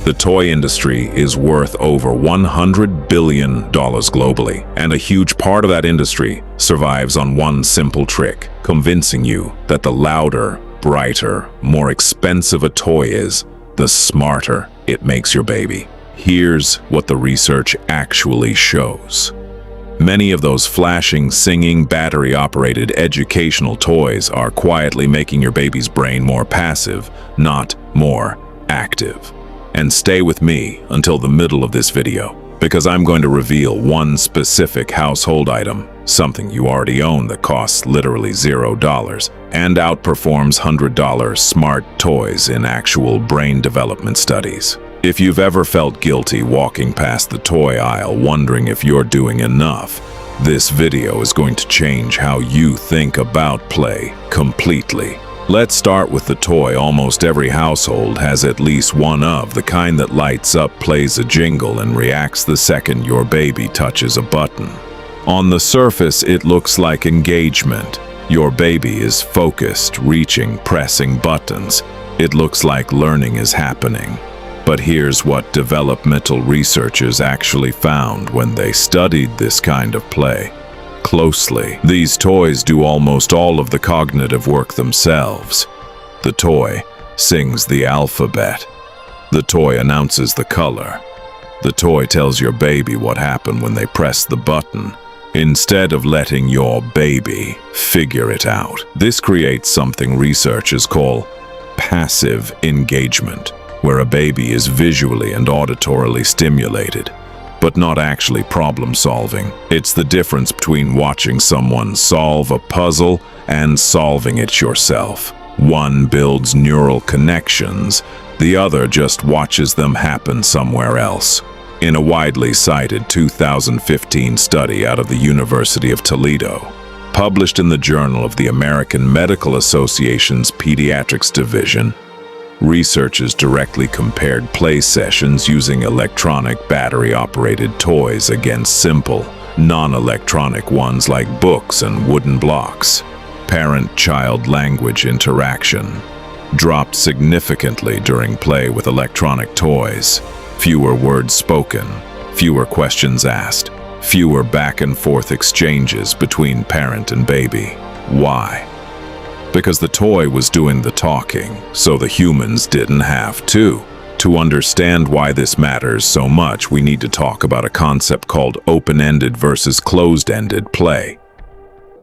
The toy industry is worth over $100 billion globally, and a huge part of that industry survives on one simple trick, convincing you that the louder, brighter, more expensive a toy is, the smarter it makes your baby. Here's what the research actually shows. Many of those flashing, singing, battery-operated educational toys are quietly making your baby's brain more passive, not more active. And stay with me until the middle of this video, because I'm going to reveal one specific household item, something you already own that costs literally $0, and outperforms $100 smart toys in actual brain development studies. If you've ever felt guilty walking past the toy aisle wondering if you're doing enough, this video is going to change how you think about play completely. Let's start with the toy almost every household has at least one of, the kind that lights up, plays a jingle, and reacts the second your baby touches a button. On the surface, it looks like engagement. Your baby is focused, reaching, pressing buttons. It looks like learning is happening. But here's what developmental researchers actually found when they studied this kind of play closely. These toys do almost all of the cognitive work themselves. The toy sings the alphabet. The toy announces the color. The toy tells your baby what happened when they press the button, instead of letting your baby figure it out. This creates something researchers call passive engagement, where a baby is visually and auditorily stimulated, but not actually problem-solving. It's the difference between watching someone solve a puzzle and solving it yourself. One builds neural connections, the other just watches them happen somewhere else. In a widely cited 2015 study out of the University of Toledo, published in the Journal of the American Medical Association's Pediatrics Division, researchers directly compared play sessions using electronic battery-operated toys against simple, non-electronic ones like books and wooden blocks. Parent-child language interaction dropped significantly during play with electronic toys. Fewer words spoken, fewer questions asked, fewer back-and-forth exchanges between parent and baby. Why? Because the toy was doing the talking, so the humans didn't have to. To understand why this matters so much, we need to talk about a concept called open-ended versus closed-ended play.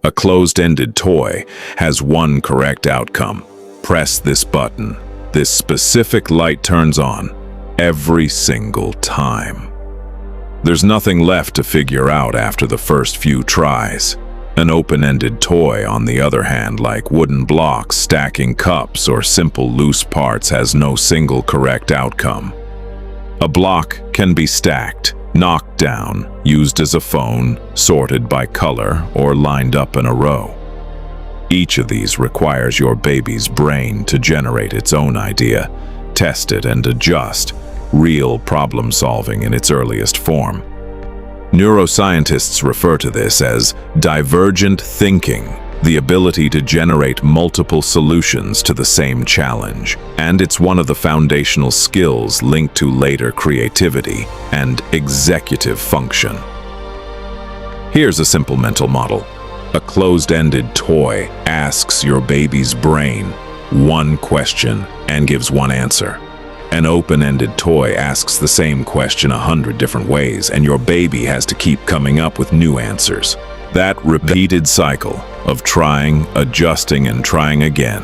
A closed-ended toy has one correct outcome. Press this button. This specific light turns on every single time. There's nothing left to figure out after the first few tries. An open-ended toy, on the other hand, like wooden blocks, stacking cups, or simple loose parts, has no single correct outcome. A block can be stacked, knocked down, used as a phone, sorted by color, or lined up in a row. Each of these requires your baby's brain to generate its own idea, test it, and adjust, real problem-solving in its earliest form. Neuroscientists refer to this as divergent thinking, the ability to generate multiple solutions to the same challenge. And it's one of the foundational skills linked to later creativity and executive function. Here's a simple mental model. A closed-ended toy asks your baby's brain one question and gives one answer. An open-ended toy asks the same question 100 different ways, and your baby has to keep coming up with new answers. That repeated cycle of trying, adjusting, and trying again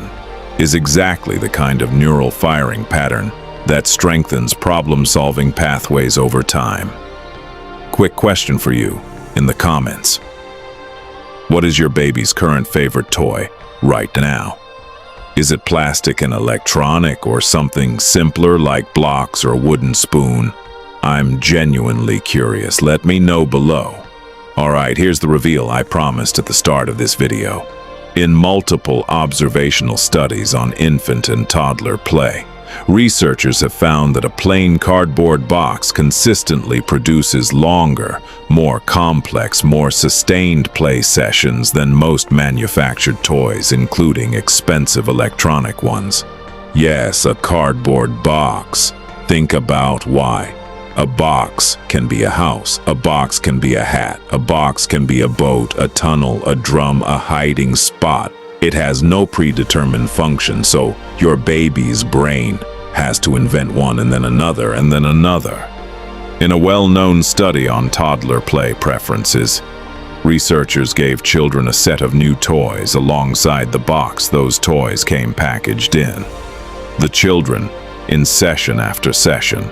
is exactly the kind of neural firing pattern that strengthens problem-solving pathways over time. Quick question for you in the comments. What is your baby's current favorite toy right now? Is it plastic and electronic, or something simpler like blocks or a wooden spoon? I'm genuinely curious. Let me know below. Alright, here's the reveal I promised at the start of this video. In multiple observational studies on infant and toddler play, researchers have found that a plain cardboard box consistently produces longer, more complex, more sustained play sessions than most manufactured toys, including expensive electronic ones. Yes, a cardboard box. Think about why. A box can be a house, a box can be a hat, a box can be a boat, a tunnel, a drum, a hiding spot. It has no predetermined function, so your baby's brain has to invent one and then another and then another. In a well-known study on toddler play preferences, researchers gave children a set of new toys alongside the box those toys came packaged in. The children, in session after session,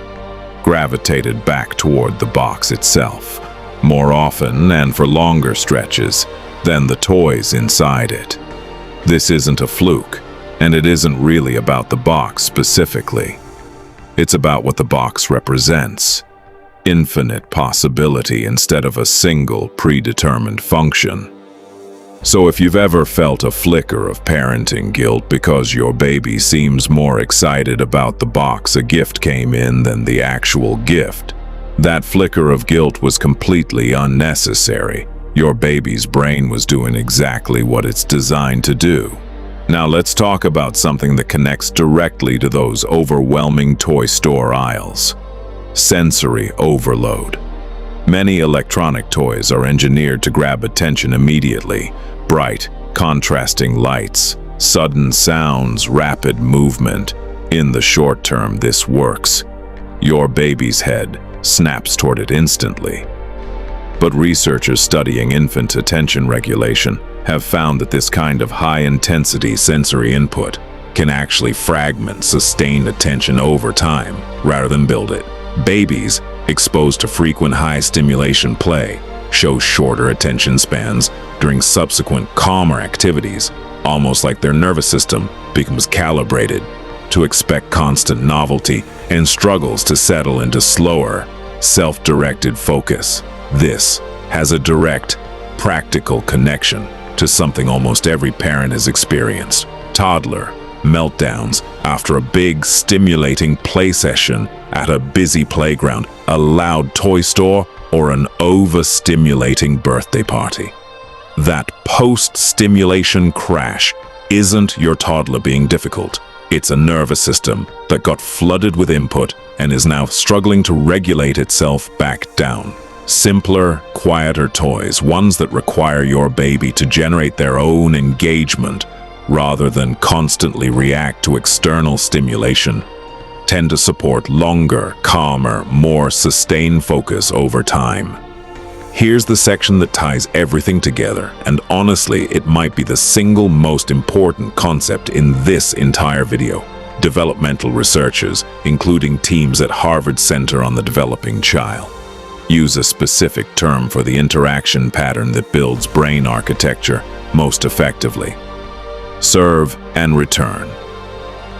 gravitated back toward the box itself, more often and for longer stretches than the toys inside it. This isn't a fluke, and it isn't really about the box specifically. It's about what the box represents: infinite possibility instead of a single predetermined function. So if you've ever felt a flicker of parenting guilt because your baby seems more excited about the box a gift came in than the actual gift, that flicker of guilt was completely unnecessary. Your baby's brain was doing exactly what it's designed to do. Now let's talk about something that connects directly to those overwhelming toy store aisles: sensory overload. Many electronic toys are engineered to grab attention immediately. Bright, contrasting lights, sudden sounds, rapid movement. In the short term, this works. Your baby's head snaps toward it instantly. But researchers studying infant attention regulation have found that this kind of high-intensity sensory input can actually fragment sustained attention over time rather than build it. Babies exposed to frequent high-stimulation play show shorter attention spans during subsequent calmer activities, almost like their nervous system becomes calibrated to expect constant novelty and struggles to settle into slower, self-directed focus. This has a direct, practical connection to something almost every parent has experienced: toddler meltdowns after a big, stimulating play session at a busy playground, a loud toy store, or an overstimulating birthday party. That post-stimulation crash isn't your toddler being difficult. It's a nervous system that got flooded with input and is now struggling to regulate itself back down. Simpler, quieter toys, ones that require your baby to generate their own engagement rather than constantly react to external stimulation, tend to support longer, calmer, more sustained focus over time. Here's the section that ties everything together, and honestly, it might be the single most important concept in this entire video. Developmental researchers, including teams at Harvard Center on the Developing Child, use a specific term for the interaction pattern that builds brain architecture most effectively: serve and return.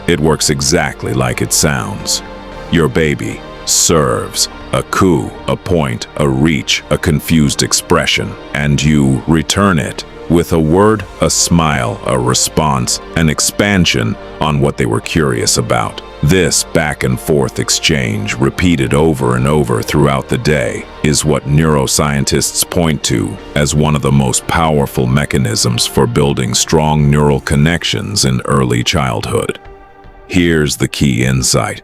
It works exactly like it sounds. Your baby serves a cue, a point, a reach, a confused expression, and you return it with a word, a smile, a response, an expansion on what they were curious about. This back and forth exchange, repeated over and over throughout the day, is what neuroscientists point to as one of the most powerful mechanisms for building strong neural connections in early childhood. Here's the key insight: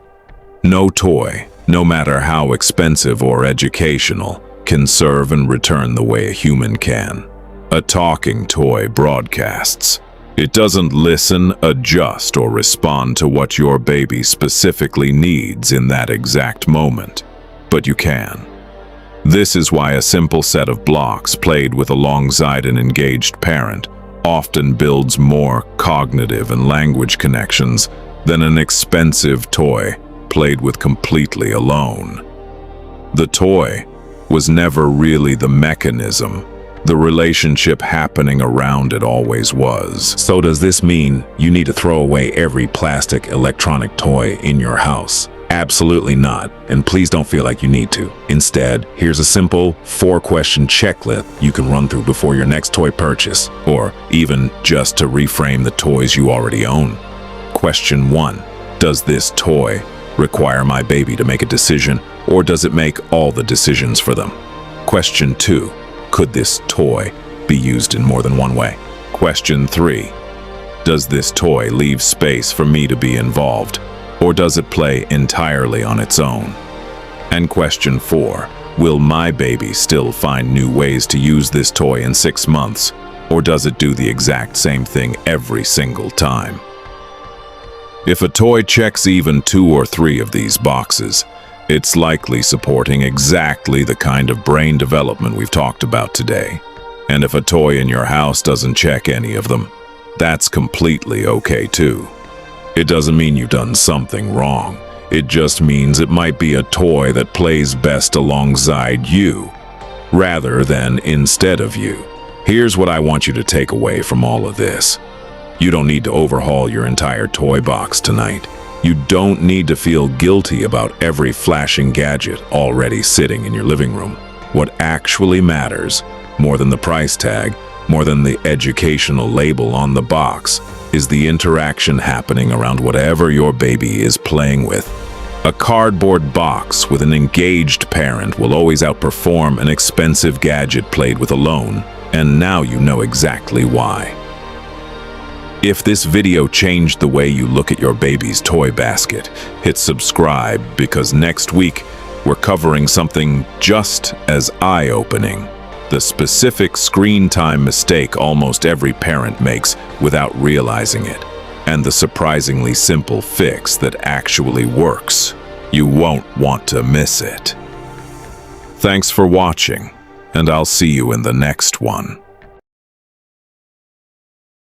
no toy, no matter how expensive or educational, can serve and return the way a human can. A talking toy broadcasts. It doesn't listen, adjust, or respond to what your baby specifically needs in that exact moment, but you can. This is why a simple set of blocks played with alongside an engaged parent often builds more cognitive and language connections than an expensive toy played with completely alone. The toy was never really the mechanism. The relationship happening around it always was. So does this mean you need to throw away every plastic electronic toy in your house? Absolutely not, and please don't feel like you need to. Instead, here's a simple 4-question checklist you can run through before your next toy purchase, or even just to reframe the toys you already own. Question 1. Does this toy require my baby to make a decision, or does it make all the decisions for them? Question 2. Could this toy be used in more than one way? Question 3. Does this toy leave space for me to be involved? or does it play entirely on its own? And question 4, will my baby still find new ways to use this toy in 6 months, or does it do the exact same thing every single time? If a toy checks even 2 or 3 of these boxes, it's likely supporting exactly the kind of brain development we've talked about today. And if a toy in your house doesn't check any of them, that's completely okay too. It doesn't mean you've done something wrong. It just means it might be a toy that plays best alongside you, rather than instead of you. Here's what I want you to take away from all of this. You don't need to overhaul your entire toy box tonight. You don't need to feel guilty about every flashing gadget already sitting in your living room. What actually matters, more than the price tag, more than the educational label on the box, is the interaction happening around whatever your baby is playing with. A cardboard box with an engaged parent will always outperform an expensive gadget played with alone, and now you know exactly why. If this video changed the way you look at your baby's toy basket, hit subscribe because next week we're covering something just as eye-opening. The specific screen time mistake almost every parent makes without realizing it, and the surprisingly simple fix that actually works. You won't want to miss it. Thanks for watching, and I'll see you in the next one.